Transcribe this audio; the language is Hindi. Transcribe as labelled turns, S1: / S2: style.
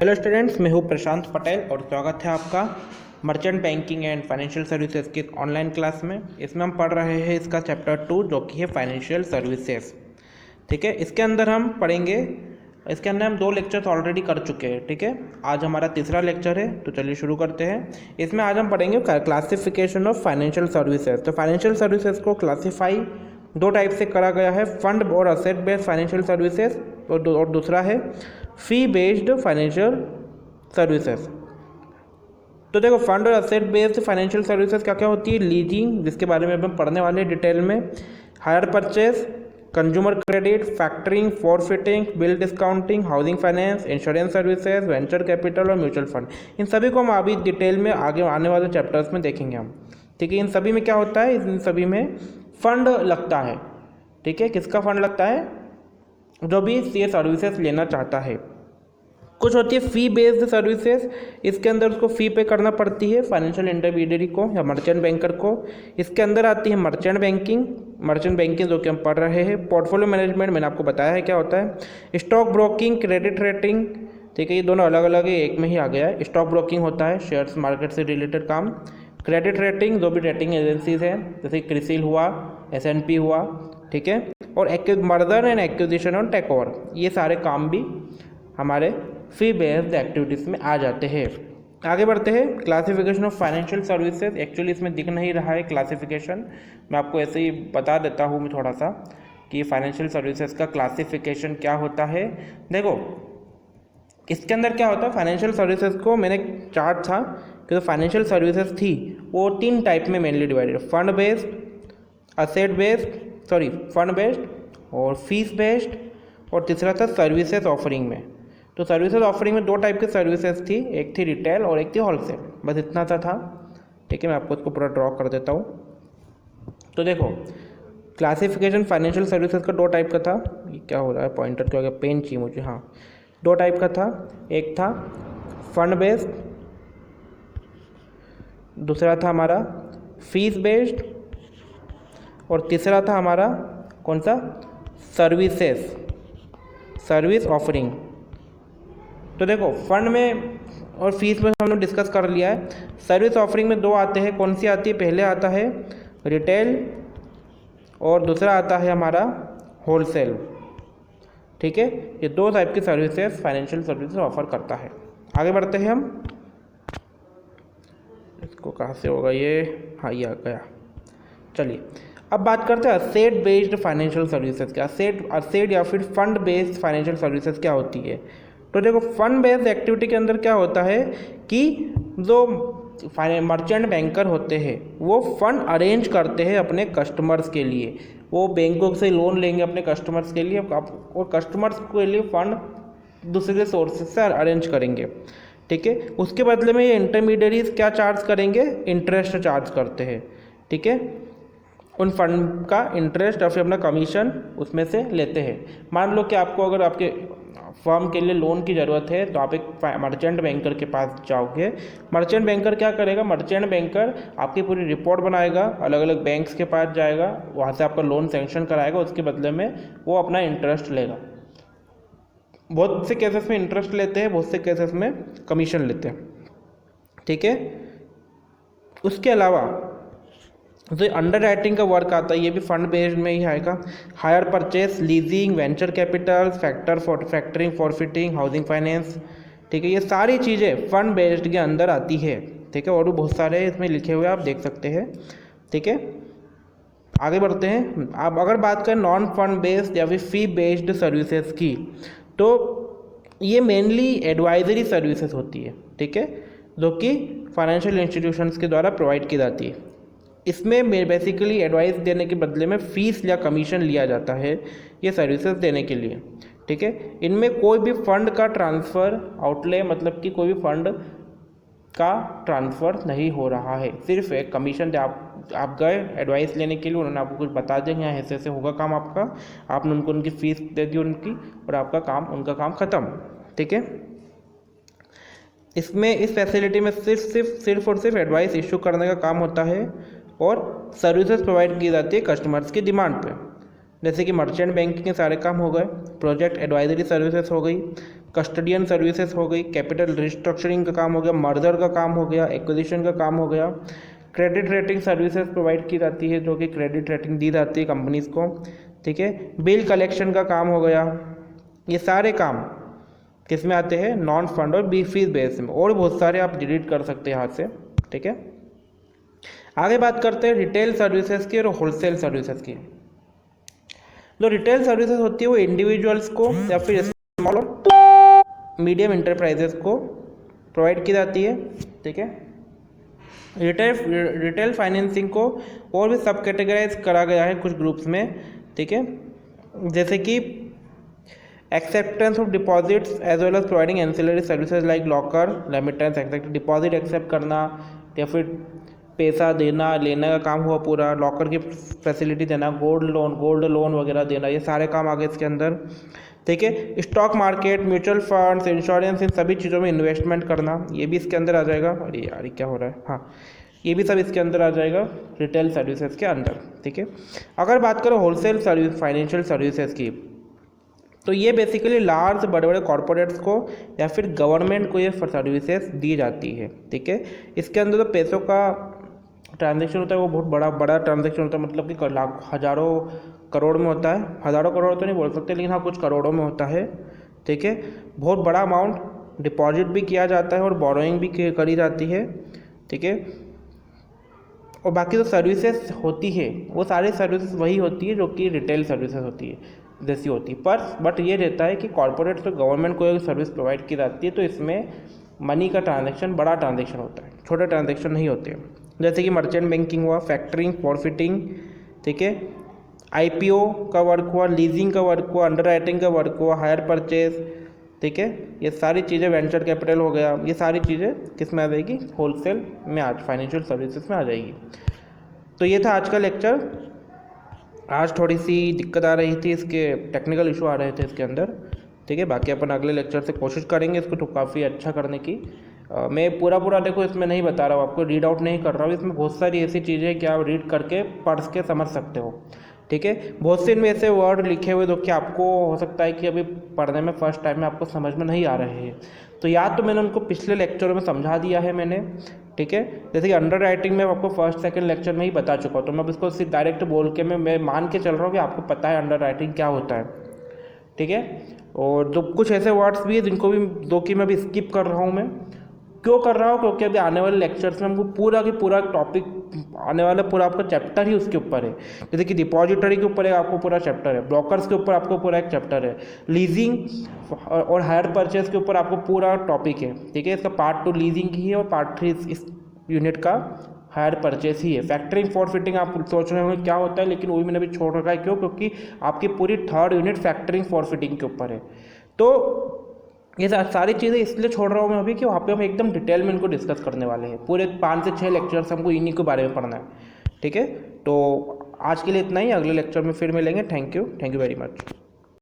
S1: हेलो स्टूडेंट्स, मैं हूँ प्रशांत पटेल और स्वागत है आपका merchant banking and financial services की ऑनलाइन क्लास में। इसमें हम पढ़ रहे हैं इसका चैप्टर 2 जो कि है फाइनेंशियल सर्विसेज। ठीक है, इसके अंदर हम पढ़ेंगे, इसके अंदर हम 2 लेक्चर्स ऑलरेडी कर चुके हैं। ठीक है, आज हमारा तीसरा लेक्चर है, तो चलिए शुरू करते हैं। इसमें आज हम पढ़ेंगे क्लासिफिकेशन ऑफ फाइनेंशियल सर्विसेज। तो फाइनेंशियल सर्विसेज को क्लासीफाई 2 टाइप से करा गया है, फंड और असेट बेस्ड फाइनेंशियल सर्विसेज और दूसरा है फी बेस्ड फाइनेंशियल सर्विसेज। तो देखो, फंड और असेट बेस्ड फाइनेंशियल सर्विसेज क्या क्या होती है। लीजिंग, जिसके बारे में हम पढ़ने वाले हैं डिटेल में, hire purchase, consumer credit, factoring, forfaiting, bill discounting, housing finance, insurance services, venture capital और म्यूचुअल फंड। इन सभी को हम अभी डिटेल में आगे आने वाले चैप्टर्स में देखेंगे हम। ठीक है, इन सभी में क्या होता है, इन सभी में फंड लगता है। ठीक है, किसका फंड लगता है, जो भी ये सर्विसेज लेना चाहता है। कुछ होती है फी बेस्ड सर्विसेज, इसके अंदर उसको फ़ी पे करना पड़ती है फाइनेंशियल इंटरमीडियरी को या मर्चेंट बैंकर को। इसके अंदर आती है मर्चेंट बैंकिंग जो कि हम पढ़ रहे हैं। पोर्टफोलियो मैनेजमेंट मैंने आपको बताया है क्या होता है। स्टॉक ब्रोकिंग, क्रेडिट रेटिंग, ठीक है, ये दोनों अलग अलग है, एक में ही आ गया है। स्टॉक ब्रोकिंग होता है शेयर्स मार्केट से रिलेटेड काम। क्रेडिट रेटिंग जो भी रेटिंग एजेंसीज हैं, जैसे क्रिसिल हुआ, S&P हुआ, ठीक है, और मर्जर एंड एक्विजिशन और टेक ओवर, ये सारे काम भी हमारे फी बेस्ड एक्टिविटीज़ में आ जाते हैं। आगे बढ़ते हैं। Classification of financial services, actually इसमें दिख नहीं रहा है क्लासिफिकेशन, मैं आपको ऐसे ही बता देता हूँ मैं थोड़ा सा कि फाइनेंशियल सर्विसेज का क्लासिफिकेशन क्या होता है। देखो, इसके अंदर क्या होता है, फाइनेंशियल सर्विसेज को मैंने चार्ट था कि जो फाइनेंशियल सर्विसेज थी वो 3 टाइप में mainly divided, fund based, fund based और फीस बेस्ड, और तीसरा था सर्विसेज ऑफरिंग में। तो सर्विसेज ऑफरिंग में 2 टाइप की सर्विसेज थी, एक थी रिटेल और एक थी होलसेल, बस इतना सा था। ठीक है, मैं आपको इसको पूरा ड्रॉ कर देता हूँ। तो देखो, क्लासिफिकेशन फाइनेंशियल सर्विसेज का 2 टाइप का था। ये क्या हो रहा है, पॉइंटर के आगे पेन चाहिए मुझे, हाँ, 2 टाइप का था। एक था फंड बेस्ड, दूसरा था हमारा फीस बेस्ड, और तीसरा था हमारा कौन सा, सर्विस ऑफरिंग। तो देखो, फंड में और फीस में हमने डिस्कस कर लिया है। सर्विस ऑफरिंग में 2 आते हैं, कौन सी आती है, पहले आता है रिटेल और दूसरा आता है हमारा होलसेल। ठीक है, ये 2 टाइप की सर्विसेज फाइनेंशियल सर्विसेज ऑफर करता है। आगे बढ़ते हैं हम। इसको कहाँ से होगा ये, हाँ ये आ गया। चलिए अब बात करते हैं असेट बेस्ड फाइनेंशियल सर्विसेज क्या, असेट या फिर फंड बेस्ड फाइनेंशियल सर्विसेज क्या होती है। तो देखो, फंड बेस्ड एक्टिविटी के अंदर क्या होता है कि जो मर्चेंट बैंकर होते हैं वो फंड अरेंज करते हैं अपने कस्टमर्स के लिए। वो बैंकों से लोन लेंगे अपने कस्टमर्स के लिए और कस्टमर्स के लिए फंड दूसरे सोर्सेज से अरेंज करेंगे। ठीक है, उसके बदले में ये इंटरमीडियरीज क्या चार्ज करेंगे, इंटरेस्ट चार्ज करते हैं। ठीक है, उन फंड का इंटरेस्ट या फिर अपना कमीशन उसमें से लेते हैं। मान लो कि आपको अगर आपके फर्म के लिए लोन की ज़रूरत है तो आप एक मर्चेंट बैंकर के पास जाओगे। मर्चेंट बैंकर क्या करेगा, मर्चेंट बैंकर आपकी पूरी रिपोर्ट बनाएगा, अलग अलग बैंक्स के पास जाएगा, वहाँ से आपका लोन सेंक्शन कराएगा, उसके बदले में वो अपना इंटरेस्ट लेगा। बहुत से केसेस में इंटरेस्ट लेते हैं, बहुत से केसेस में कमीशन लेते हैं। ठीक है, उसके अलावा जो अंडर राइटिंग का वर्क आता है ये भी फंड बेस्ड में ही आएगा। Hire purchase, leasing, venture capital, factoring, forfaiting, housing finance, ठीक है, ये सारी चीज़ें फंड बेस्ड के अंदर आती है। ठीक है, और भी बहुत सारे इसमें लिखे हुए आप देख सकते हैं। ठीक है, आगे बढ़ते हैं। आप अगर बात करें नॉन फंड बेस्ड या फिर फी बेस्ड सर्विसेज की, तो ये मेनली एडवाइजरी सर्विसेज होती है। ठीक है, जो कि फाइनेंशियल इंस्टीट्यूशंस के द्वारा प्रोवाइड की जाती है। इसमें बेसिकली एडवाइस देने के बदले में फ़ीस या कमीशन लिया जाता है ये सर्विसेज देने के लिए। ठीक है, इनमें कोई भी फंड का ट्रांसफ़र आउटले, मतलब कि कोई भी फंड का ट्रांसफ़र नहीं हो रहा है, सिर्फ एक कमीशन दे। आप गए एडवाइस लेने के लिए, उन्होंने आपको कुछ बता देंगे, ऐसे ऐसे होगा काम आपका, आपने उनको उनकी फ़ीस दे दी उनकी, और आपका काम, उनका काम ख़त्म। ठीक है, इसमें इस फैसिलिटी में सिर्फ और सिर्फ एडवाइस इशू करने का काम होता है और सर्विसेज प्रोवाइड की जाती है कस्टमर्स की डिमांड पे। जैसे कि मर्चेंट बैंकिंग के सारे काम हो गए, प्रोजेक्ट एडवाइजरी सर्विसेज हो गई, कस्टडियन सर्विसेज हो गई, कैपिटल रिस्ट्रक्चरिंग का काम हो गया, मर्जर का काम हो गया, एक्विजिशन का काम हो गया, क्रेडिट रेटिंग सर्विसेज प्रोवाइड की जाती है जो कि क्रेडिट रेटिंग दी जाती है कंपनीज़ को, ठीक है, बिल कलेक्शन का काम हो गया। ये सारे काम किस में आते हैं? नॉन फंड और बी फीस बेस में, और बहुत सारे आप डिलीट कर सकते हैं यहाँ से, ठीक है। आगे बात करते हैं रिटेल सर्विसेज की और होलसेल सर्विसेज की। जो रिटेल सर्विसेज होती है वो इंडिविजुअल्स को या फिर स्मॉल और मीडियम इंटरप्राइजेस को प्रोवाइड की जाती है, ठीक है। रिटेल फाइनेंसिंग को और भी सब कैटेगराइज करा गया है कुछ ग्रुप्स में, ठीक है, जैसे कि acceptance of deposits as well as providing ancillary services like locker, remittance, accept deposit accept करना या फिर पैसा देना लेने का काम हुआ पूरा, लॉकर की फैसिलिटी देना, गोल्ड लोन वगैरह देना, ये सारे काम आ गए इसके अंदर, ठीक है। Stock market, mutual funds, insurance, इन सभी चीज़ों में इन्वेस्टमेंट करना, ये भी इसके अंदर आ जाएगा। अरे यार क्या हो रहा है, हाँ, ये भी सब इसके अंदर आ जाएगा रिटेल सर्विसेज के अंदर, ठीक है। अगर बात करो होलसेल सर्विस फाइनेंशियल सर्विसेज की, तो ये बेसिकली लार्ज बड़े बड़े कॉरपोरेट्स को या फिर गवर्नमेंट को ये सर्विसेज दी जाती है, ठीक है। इसके अंदर जो पैसों का ट्रांजेक्शन होता है वो बहुत बड़ा ट्रांजेक्शन होता है, मतलब कि लाख हज़ारों करोड़ में होता है, हज़ारों करोड़ तो नहीं बोल सकते लेकिन हाँ कुछ करोड़ों में होता है, ठीक है। बहुत बड़ा अमाउंट डिपॉजिट भी किया जाता है और बोरोइंग भी करी जाती है, ठीक है। और बाकी जो सर्विसेज होती है वो सारी सर्विसेज वही होती है जो कि रिटेल सर्विसेज होती है जैसी होती है, पर बट ये रहता है कि कॉर्पोरेट तो गवर्नमेंट को एक सर्विस प्रोवाइड की जाती है तो इसमें मनी का ट्रांजैक्शन बड़ा ट्रांजैक्शन होता है, छोटे ट्रांजैक्शन नहीं होते हैं। जैसे कि मर्चेंट बैंकिंग हुआ, फैक्टरिंग, फॉरफिटिंग, ठीक है, आईपीओ का वर्क हुआ, लीजिंग का वर्क हुआ, अंडरराइटिंग का वर्क हुआ, हायर परचेज, ठीक है, ये सारी चीज़ें, वेंचर कैपिटल हो गया, ये सारी चीज़ें किस में आ जाएगी? होलसेल में, आज फाइनेंशियल सर्विसेज में आ जाएगी। तो ये था आज का लेक्चर। आज थोड़ी सी दिक्कत आ रही थी, इसके टेक्निकल इशू आ रहे थे इसके अंदर, ठीक है। बाकी अपन अगले लेक्चर से कोशिश करेंगे इसको तो काफ़ी अच्छा करने की। मैं पूरा देखो इसमें नहीं बता रहा हूँ आपको, रीड आउट नहीं कर रहा हूँ, इसमें बहुत सारी ऐसी चीज़ें हैं कि आप रीड करके पढ़ के समझ सकते हो, ठीक है। बहुत से इनमें ऐसे वर्ड लिखे हुए जो कि आपको हो सकता है कि अभी पढ़ने में फर्स्ट टाइम में आपको समझ में नहीं आ रहे हैं, तो या तो मैंने उनको पिछले लेक्चर में समझा दिया है मैंने, ठीक है। जैसे कि अंडर राइटिंग में आपको फर्स्ट सेकंड लेक्चर में ही बता चुका हूँ, तो मैं अब इसको सिर्फ डायरेक्ट बोल के मैं मान के चल रहा हूँ कि आपको पता है अंडर राइटिंग क्या होता है, ठीक है। और जो कुछ ऐसे वर्ड्स भी है जिनको भी दो कि मैं भी स्किप कर रहा हूँ, मैं क्यों कर रहा हूँ? क्योंकि अभी आने वाले लेक्चर्स में हमको पूरा की पूरा टॉपिक आने वाला पूरा आपका चैप्टर ही उसके ऊपर है। जैसे कि डिपॉजिटरी के ऊपर आपको पूरा चैप्टर है, ब्रोकर्स के ऊपर आपको पूरा एक चैप्टर है, लीजिंग और हायर परचेज के ऊपर आपको पूरा टॉपिक है, ठीक है। इसका पार्ट 2 लीजिंग की है और पार्ट 3 इस यूनिट का हायर परचेज ही है। फैक्टरिंग फॉरफिटिंग आप सोच रहे होंगे क्या होता है, लेकिन वो भी मैंने अभी छोड़ रखा है। क्यों? क्योंकि आपकी पूरी थर्ड यूनिट फैक्टरिंग फॉरफिटिंग के ऊपर है। तो ये सारी चीज़ें इसलिए छोड़ रहा हूँ मैं अभी कि वहाँ पे हम एकदम डिटेल में इनको डिस्कस करने वाले हैं। पूरे 5 से 6 लेक्चर्स हमको इन्हीं के बारे में पढ़ना है, ठीक है। तो आज के लिए इतना ही, अगले लेक्चर में फिर मिलेंगे। Thank you very much.